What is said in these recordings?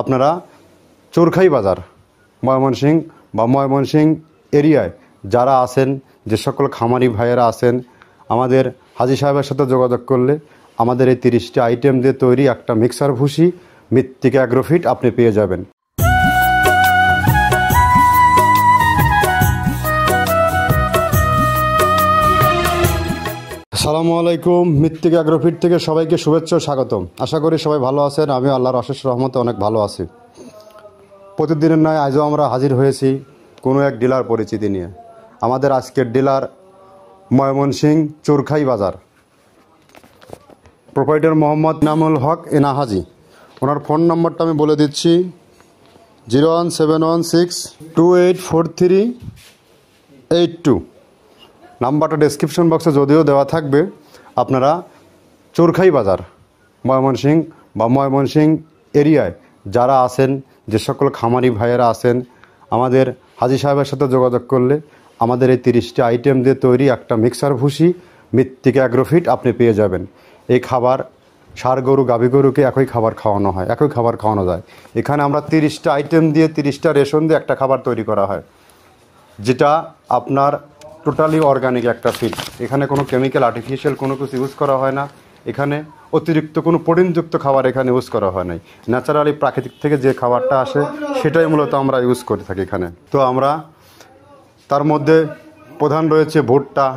আপনারা চোরখাই বাজার ময়মনসিংহ বা ময়মনসিংহ এরিয়ায় যারা আছেন, যে সকল খামারি ভাইয়েরা আছেন, আমাদের হাজী সাহেবের সাথে যোগাযোগ করলে আমাদের এই 30টি আইটেম দিয়ে তৈরি একটা মিক্সার ভুসি মৃত্তিকা অ্যাগ্রোফিট আপনি পেয়ে যাবেন। আসসালামু আলাইকুম। মৃত্তিকা অ্যাগ্রোফিট থেকে সবাইকে শুভেচ্ছা ও স্বাগতম। আশা করি সবাই ভালো আছেন। আমি আল্লাহর অশেষ রহমতে অনেক ভালো আছি। প্রতিদিনের নয় আজও আমরা হাজির হয়েছি কোনো এক ডিলার পরিচিতি নিয়ে। আমাদের আজকের ডিলার ময়মনসিংহ চোরখাই বাজার, প্রোপাইটার মোহাম্মদ নামুল হক এনাহাজি। ওনার ফোন নম্বরটা আমি বলে দিচ্ছি 01716284382। নাম্বারটা ডেসক্রিপশন বক্সে যদিও দেওয়া থাকবে। আপনারা চোরখাই বাজার ময়মনসিংহ বা ময়মনসিংহ এরিয়ায় যারা আছেন, যে সকল খামারি ভাইয়েরা আছেন, আমাদের হাজী সাহেবের সাথে যোগাযোগ করলে আমাদের এই 30টি আইটেম দিয়ে তৈরি একটা মিক্সার ভুসি মৃত্তিকা অ্যাগ্রোফিট আপনি পেয়ে যাবেন। এই খাবার ষাঁড় গরু গাভী গরুকে একই খাবার খাওয়ানো হয়, একই খাবার খাওয়ানো যায়। এখানে আমরা 30টা আইটেম দিয়ে 30টা রেশন দিয়ে একটা খাবার তৈরি করা হয়, যেটা আপনার টোটালি অর্গানিক একটা ফিড। এখানে কোনো কেমিক্যাল আর্টিফিশিয়াল কোনো কিছু ইউজ করা হয় না। এখানে অতিরিক্ত কোনো প্রোটিনযুক্ত খাবার এখানে ইউজ করা হয় নাই। ন্যাচারালি প্রাকৃতিক থেকে যে খাবারটা আসে সেটাই মূলত আমরা ইউজ করে থাকি এখানে। তো আমরা তার মধ্যে প্রধান রয়েছে ভুট্টা,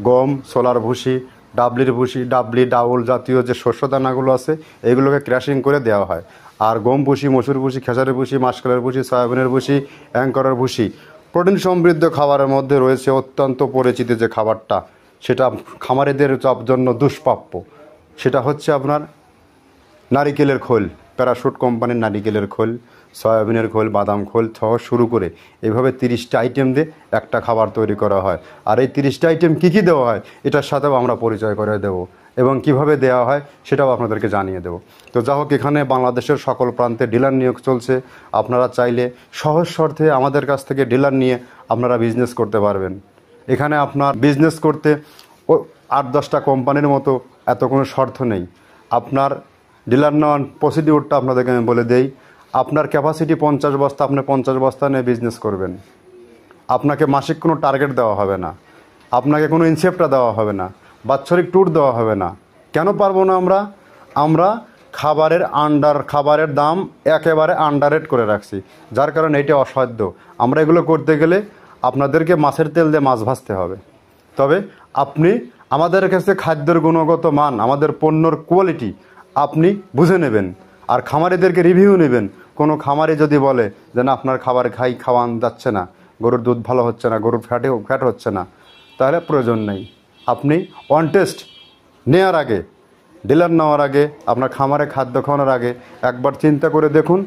গম, ছোলার ভুসি, ডাবলির ভুসি, ডাবলি ডাউল জাতীয় যে শস্য দানাগুলো আছে এইগুলোকে ক্র্যাশিং করে দেওয়া হয়। আর গম ভুসি, মসুর ভুসি, খেসারের ভুসি, মাসকলাইয়ের ভুসি, সয়াবিনের ভুসি, অ্যাঙ্করের ভুসি। প্রোটিন সমৃদ্ধ খাবারের মধ্যে রয়েছে অত্যন্ত পরিচিত যে খাবারটা, সেটা খামারিদের জন্য দুষ্প্রাপ্য। সেটা হচ্ছে আপনার নারিকেলের খোল, প্যারাশুট কোম্পানির নারিকেলের খোল, সয়াবিনের খোল, বাদাম খোল সহ শুরু করে এইভাবে 30টা আইটেম দিয়ে একটা খাবার তৈরি করা হয়। আর এই 30টা আইটেম কী কী দেওয়া হয় এটার সাথেও আমরা পরিচয় করে দেব, এবং কিভাবে দেওয়া হয় সেটাও আপনাদেরকে জানিয়ে দেব। তো যা হোক, এখানে বাংলাদেশের সকল প্রান্তে ডিলার নিয়োগ চলছে। আপনারা চাইলে সহজ শর্তে আমাদের কাছ থেকে ডিলার নিয়ে আপনারা বিজনেস করতে পারবেন। এখানে আপনার বিজনেস করতে 8-10টা কোম্পানির মতো এত কোনো শর্ত নেই। আপনার ডিলার নেওয়ার প্রসিডিউরটা আপনাদেরকে আমি বলে দেই। আপনার ক্যাপাসিটি 50 বস্তা, আপনি 50 বস্তা নিয়ে বিজনেস করবেন। আপনাকে মাসিক কোনো টার্গেট দেওয়া হবে না, আপনাকে কোনো ইনসেপ্টটা দেওয়া হবে না, বাৎসরিক ট্যুর দেওয়া হবে না। কেন পারবো না? আমরা খাবারের দাম একেবারে আন্ডাররেট করে রাখছি, যার কারণে এটা অসাধ্য। আমরা এগুলো করতে গেলে আপনাদেরকে মাছের তেল দিয়ে মাছ ভাজতে হবে। তবে আপনি আমাদের কাছে খাদ্যের গুণগত মান, আমাদের পণ্যর কোয়ালিটি আপনি বুঝে নেবেন, আর খামারিদেরকে রিভিউ নেবেন। কোনো খামারি যদি বলে যে না, আপনার খাবার খাওয়ান যাচ্ছে না, গরুর দুধ ভালো হচ্ছে না, গরুর ফ্যাট হচ্ছে না, তাহলে প্রয়োজন নেই। আপনি অন টেস্ট নেওয়ার আগে, ডিলার নেওয়ার আগে, আপনার খামারে খাদ্য খাওয়ানোর আগে একবার চিন্তা করে দেখুন,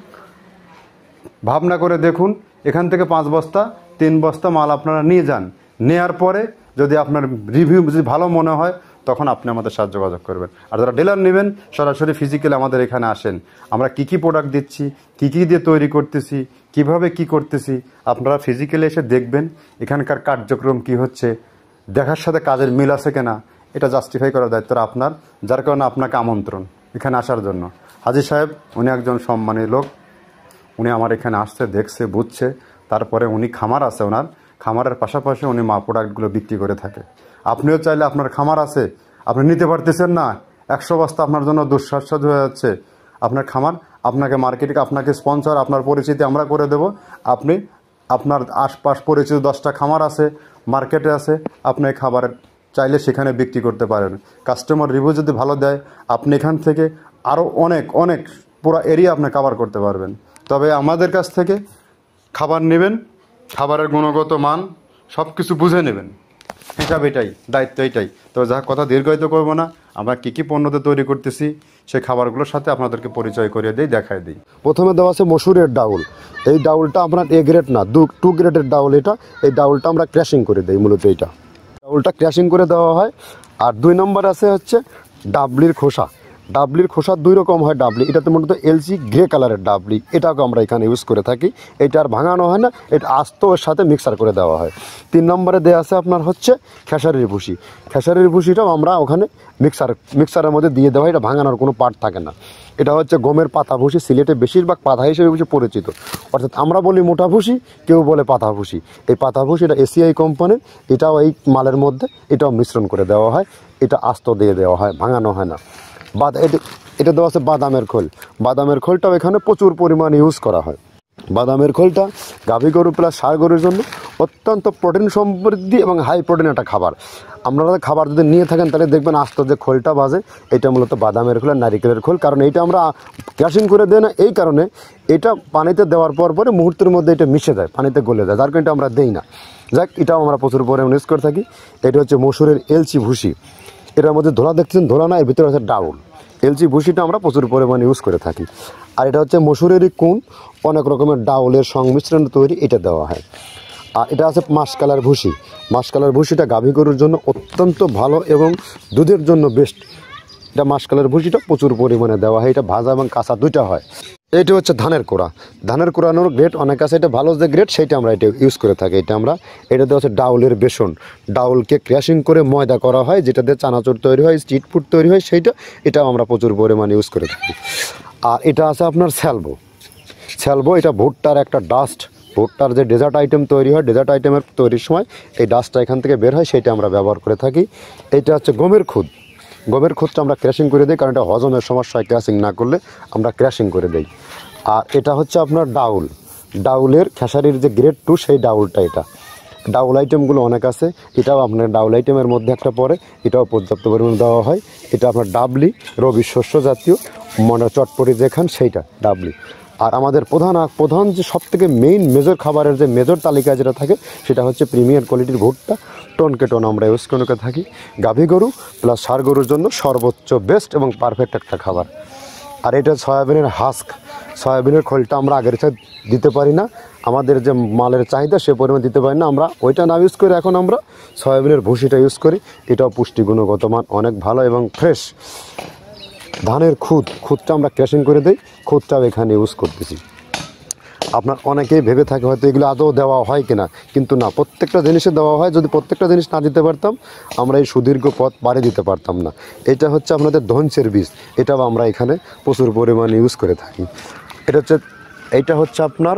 ভাবনা করে দেখুন। এখান থেকে 5 বস্তা 3 বস্তা মাল আপনারা নিয়ে যান। নেওয়ার পরে যদি আপনার রিভিউ যদি ভালো মনে হয় তখন আপনি আমাদের সাথে যোগাযোগ করবেন। আর যারা ডিলার নেবেন সরাসরি ফিজিক্যালি আমাদের এখানে আসেন। আমরা কী কী প্রোডাক্ট দিচ্ছি, কী কী দিয়ে তৈরি করতেছি, কিভাবে কি করতেছি, আপনারা ফিজিক্যালি এসে দেখবেন এখানকার কার্যক্রম কি হচ্ছে, দেখার সাথে কাজের মিল আছে কিনা, এটা জাস্টিফাই করার দায়িত্ব আপনার। যার কারণে আপনাকে আমন্ত্রণ এখানে আসার জন্য। হাজী সাহেব উনি একজন সম্মানী লোক, উনি আমার এখানে আসছে, দেখছে, বুঝছে। তারপরে উনি খামার আছে, ওনার খামারের পাশাপাশি উনি প্রোডাক্টগুলো বিক্রি করে থাকে। আপনিও চাইলে, আপনার খামার আছে, আপনি নিতে পারতেছেন না, 100 বস্তা আপনার জন্য দুঃসাধ্য হয়ে যাচ্ছে, আপনার খামার, আপনাকে মার্কেটিং, আপনাকে স্পন্সর, আপনার পরিচিতি আমরা করে দেব। আপনি আপনার আশপাশ পরিচিত 10টা খামার আছে, মার্কেটে আছে, আপনি খাবারের চাইলে সেখানে বিক্রি করতে পারেন। কাস্টমার রিভিউ যদি ভালো দেয় আপনি এখান থেকে আরও অনেক পুরো এরিয়া আপনি কভার করতে পারবেন। তবে আমাদের কাছ থেকে খাবার নেবেন, খাবারের গুণগত মান সব কিছু বুঝে নেবেন, হিসাব এটাই, দায়িত্ব এটাই। তো যা কথা দীর্ঘায়িত করবো না, আমরা কী কী পণ্যতে তৈরি করতেছি সেই খাবারগুলোর সাথে আপনাদেরকে পরিচয় করিয়ে দিই, দেখাই দিই। প্রথমে দেওয়া আছে মসুরের ডাউল। এই ডাউলটা আপনার এ গ্রেড না, 2 গ্রেডের ডাউল এটা। এই ডাউলটা আমরা ক্র্যাশিং করে দিই, মূলত এইটা ডাউলটা ক্র্যাশিং করে দেওয়া হয়। আর 2 নম্বর আছে হচ্ছে ডাবলির খোসা। ডাবলির খোসা 2 রকম হয় ডাবলি, এটাতে মূলত এলচি গ্রে কালারের ডাবলি, এটাকে আমরা এখানে ইউজ করে থাকি। এটা আর ভাঙানো হয় না, এটা আস্ত ওর সাথে মিক্সার করে দেওয়া হয়। 3 নম্বরে দেওয়া আছে আপনার হচ্ছে খেসারির ভুসি। খেসারির ভুসিটাও আমরা ওখানে মিক্সারের মধ্যে দিয়ে দেওয়া হয়, এটা ভাঙানোর কোনো পার্ট থাকে না। এটা হচ্ছে গমের পাতা ভুসি, সিলেটে বেশিরভাগ পাতা হিসেবে পরিচিত, অর্থাৎ আমরা বলি মোটা ভুসি, কেউ বলে পাতা ভুসি। এই পাতা ভুসি এটা এসিআই কোম্পানির, এটাও এই মালের মধ্যে এটাও মিশ্রণ করে দেওয়া হয়, এটা আস্ত দিয়ে দেওয়া হয়, ভাঙানো হয় না। এটা দেওয়া আছে বাদামের খোল। বাদামের খোলটাও এখানে প্রচুর পরিমাণ ইউজ করা হয়। বাদামের খোলটা গাভী গরু প্লাস ষাঁড় গরুর জন্য অত্যন্ত প্রোটিন সমৃদ্ধি এবং হাই প্রোটিন একটা খাবার। আপনারা খাবার যদি নিয়ে থাকেন তাহলে দেখবেন আস্ত যে খোলটা বাজে, এটা মূলত বাদামের খোল আর নারিকেলের খোল। কারণ এইটা আমরা ক্রাশিং করে দেই না, এই কারণে এটা পানিতে দেওয়ার পরে মুহূর্তের মধ্যে এটা মিশে যায়, পানিতে গলে যায়, যার কারণে এটা আমরা দেই না। যাক, এটাও আমরা প্রচুর পরিমাণে ইউজ করে থাকি। এটা হচ্ছে মসুরের এলচি ভুসি, এটার মধ্যে ধোলা দেখছেন, ধোলা না, এর ভিতরে আছে ডাউল। এলচি ভুসিটা আমরা প্রচুর পরিমাণে ইউজ করে থাকি। আর এটা হচ্ছে মসুরেরই কুন, অনেক রকমের ডাউলের সংমিশ্রণ তৈরি, এটা দেওয়া হয়। আর এটা আছে মাসকালার ভুসি। মাসকালার ভুসিটা গাভী গরুর জন্য অত্যন্ত ভালো এবং দুধের জন্য বেস্ট। এটা মাসকালার ভুসিটা প্রচুর পরিমাণে দেওয়া হয়, এটা ভাজা এবং কাঁচা দুইটা হয়। এইটা হচ্ছে ধানের কোড়া। ধানের কোড়ানোর গ্রেড অনেক আছে, এটা ভালো যে গ্রেড সেইটা আমরা এটা ইউজ করে থাকি। এটা দেওয়া হচ্ছে ডাউলের বেসন। ডাউলকে ক্র্যাশিং করে ময়দা করা হয়, যেটা দিয়ে চানাচুর তৈরি হয়, স্ট্রিট ফুড তৈরি হয়, এটাও আমরা প্রচুর পরিমাণে ইউজ করে থাকি। আর এটা আছে আপনার স্যালবো। এটা ভুট্টার একটা ডাস্ট, ভুট্টার যে ডেজার্ট আইটেম তৈরি হয়, ডেজার্ট আইটেমের তৈরির সময় এই ডাস্টটা এখান থেকে বের হয়, সেটা আমরা ব্যবহার করে থাকি। এটা হচ্ছে গমের খুদ। গমের খুদটা আমরা ক্র্যাশিং করে দিই, কারণ এটা হজমের সমস্যায় ক্র্যাশিং না করলে আমরা ক্র্যাশিং করে দিই। আর এটা হচ্ছে আপনার ডাউলের খেসারির যে গ্রেড 2 সেই ডাউলটা। এটা ডাউল আইটেমগুলো অনেক আছে, এটাও আপনার ডাউল আইটেমের মধ্যে একটা পড়ে, এটাও পর্যাপ্ত পরিমাণে দেওয়া হয়। এটা আপনার ডাবলি, রবি শস্য জাতীয় চটপটি যেখান সেইটা ডাবলি। আর আমাদের প্রধান যে সবথেকে মেজর খাবারের যে মেজর তালিকায় যেটা থাকে, সেটা হচ্ছে প্রিমিয়ার কোয়ালিটির ভুট্টা, টনকে টন আমরা ইউজ করে থাকি। গাভী গরু প্লাস ষাঁড় গরুর জন্য সর্বোচ্চ বেস্ট এবং পারফেক্ট একটা খাবার। আর এটা সয়াবিনের হাস্ক, সয়াবিনের খোলটা আমরা আগের সাথে দিতে পারি না, আমাদের যে মালের চাহিদা সে পরিমাণ দিতে পারি না, আমরা ওইটা না ইউজ করে এখন আমরা সয়াবিনের ভুসিটা ইউজ করি। এটাও পুষ্টি গুণগত মান অনেক ভালো এবং ফ্রেশ। ধানের খুদটা আমরা ক্র্যাশিং করে দিই, খুদটাও এখানে ইউজ করতেছি। আপনার অনেকেই ভেবে থাকে হয়তো এগুলো আদৌ দেওয়া হয় কিনা, কিন্তু না, প্রত্যেকটা জিনিসে দেওয়া হয়। যদি প্রত্যেকটা জিনিস না দিতে পারতাম আমরা এই সুদীর্ঘ পথ পাড়ি দিতে পারতাম না। এটা হচ্ছে আপনাদের ধনচের বীজ, এটাও আমরা এখানে প্রচুর পরিমাণে ইউজ করে থাকি। এইটা হচ্ছে আপনার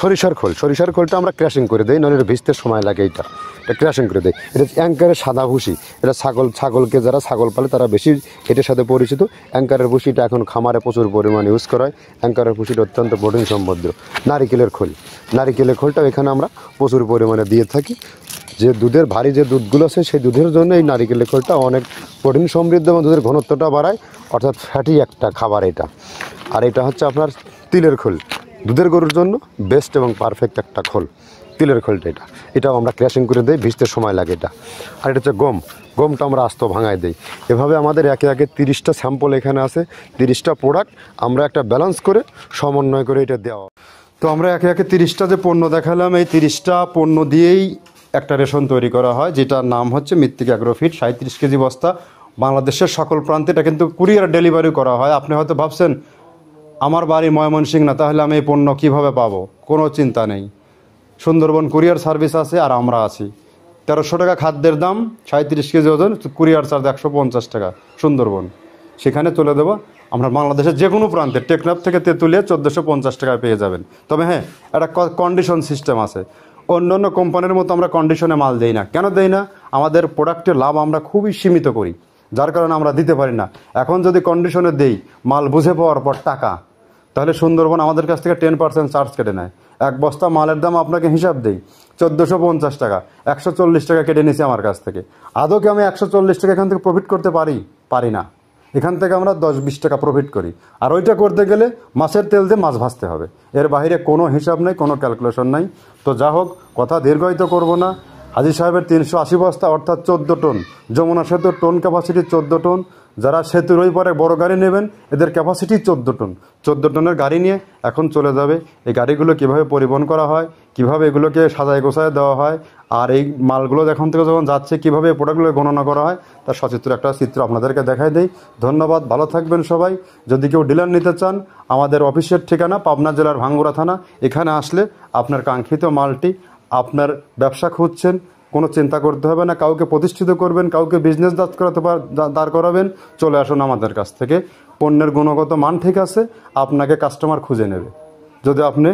সরিষার খোলটা আমরা ক্র্যাশিং করে দিই, নইলে ভিজতে সময় লাগে। এটা ক্র্যাশিং করে দেয়। এটা অ্যাঙ্কারের সাদা ভুসি, এটা ছাগলকে যারা ছাগল পালে তারা বেশি এটার সাথে পরিচিত। অ্যাঙ্কারের ভুসিটা এখন খামারে প্রচুর পরিমাণে ইউজ করা হয়। অ্যাঙ্কারের ভুসিটা অত্যন্ত প্রোটিন সমৃদ্ধ। নারিকেলের খোলটাও এখানে আমরা প্রচুর পরিমাণে দিয়ে থাকি। যে দুধের ভারী যে দুধগুলো আছে সেই দুধের জন্য এই নারিকেলের খোলটা অনেক প্রোটিন সমৃদ্ধ এবং দুধের ঘনত্বটা বাড়ায়, অর্থাৎ ফ্যাটি একটা খাবার এটা। আর এটা হচ্ছে আপনার তিলের খোল, দুধের গরুর জন্য বেস্ট এবং পারফেক্ট একটা খোল, তিলের খোলটা। এটাও আমরা ক্র্যাশিং করে দিই, ভিজতে সময় লাগে এটা। আর এটা হচ্ছে গমটা আমরা আস্ত ভাঙায় দিই। এভাবে আমাদের একে 30টা স্যাম্পল এখানে আছে, 30টা প্রোডাক্ট আমরা একটা ব্যালেন্স করে সমন্বয় করে এটা দেওয়া। তো আমরা একে 30টা যে পণ্য দেখালাম, এই 30টা পণ্য দিয়েই একটা রেশন তৈরি করা হয়, যেটার নাম হচ্ছে মৃত্তিকা অ্যাগ্রোফিট। 37 কেজি বস্তা, বাংলাদেশের সকল প্রান্তে এটা কিন্তু কুরিয়ার ডেলিভারি করা হয়। আপনি হয়তো ভাবছেন আমার বাড়ি ময়মনসিংহ না, তাহলে আমি এই পণ্য কীভাবে পাবো? কোনো চিন্তা নেই, সুন্দরবন কুরিয়ার সার্ভিস আছে আর আমরা আছি। 1300 টাকা খাদ্যের দাম, 37 কেজি ওজন, কুরিয়ার চার্জ 150 টাকা সুন্দরবন, সেখানে তুলে দেবো। আমরা বাংলাদেশের যে কোনো প্রান্তে, টেকনাফ থেকে তেঁতুলিয়া 1450 টাকায় পেয়ে যাবেন। তবে হ্যাঁ, একটা কন্ডিশন সিস্টেম আছে। অন্য কোম্পানির মতো আমরা কন্ডিশনে মাল দেই না। কেন দেই না? আমাদের প্রোডাক্টের লাভ আমরা খুবই সীমিত করি, যার কারণে আমরা দিতে পারি না। এখন যদি কন্ডিশনে দেই, মাল বুঝে পাওয়ার পর টাকা, তাহলে সুন্দরবন আমাদের কাছ থেকে 10% চার্জ কেটে নেয়। এক বস্তা মালের দাম আপনাকে হিসাব দেই 1450 টাকা, 140 টাকা কেটে নিয়েছি আমার কাছ থেকে। আদৌ কি আমি 140 টাকা এখান থেকে প্রফিট করতে পারি না। এখান থেকে আমরা 10-20 টাকা প্রফিট করি। আর ওইটা করতে গেলে মাছের তেল দিয়ে মাছ ভাজতে হবে, এর বাইরে কোনো হিসাব নেই, কোনো ক্যালকুলেশন নাই। তো যা হোক, কথা দীর্ঘায়িত করব না। হাজী সাহেবের 380 বস্তা অর্থাৎ 14 টন, যমুনা সেতুর টোন ক্যাপাসিটি 14 টন। যারা সেতুর ওই পরে বড় গাড়ি নেবেন, এদের ক্যাপাসিটি 14 টন। 14 টনের গাড়ি নিয়ে এখন চলে যাবে। এই গাড়িগুলো কিভাবে পরিবহন করা হয়, কিভাবে এগুলোকে সাজায় গোছায় দেওয়া হয়, আর এই মালগুলো এখান থেকে যখন যাচ্ছে কীভাবে এই প্রোডাক্টগুলো গণনা করা হয় তার সচিত্র একটা চিত্র আপনাদেরকে দেখাই দেই। ধন্যবাদ, ভালো থাকবেন সবাই। যদি কেউ ডিলার নিতে চান, আমাদের অফিসের ঠিকানা পাবনা জেলার ভাঙ্গুড়া থানা। এখানে আসলে আপনার কাঙ্ক্ষিত মালটি, আপনার ব্যবসা খুঁজছেন, কোনো চিন্তা করতে হবে না। কাউকে প্রতিষ্ঠিত করবেন, কাউকে বিজনেস দাঁড় করাবেন, চলে আসুন আমাদের কাছ থেকে। পণ্যের গুণগত মান ঠিক আছে, আপনাকে কাস্টমার খুঁজে নেবে যদি আপনি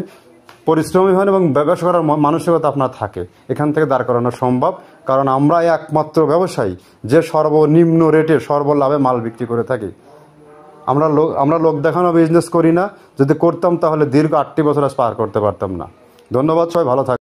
পরিশ্রমী হন এবং ব্যবসা করার মানসিকতা আপনার থাকে। এখান থেকে দাঁড় করানো সম্ভব, কারণ আমরা একমাত্র ব্যবসায়ী যে সর্বনিম্ন রেটে সর্বলাভে মাল বিক্রি করে থাকি। আমরা লোক দেখানো বিজনেস করি না। যদি করতাম তাহলে দীর্ঘ 8টি বছর আজ পার করতে পারতাম না। ধন্যবাদ, সবাই ভালো থাকবেন।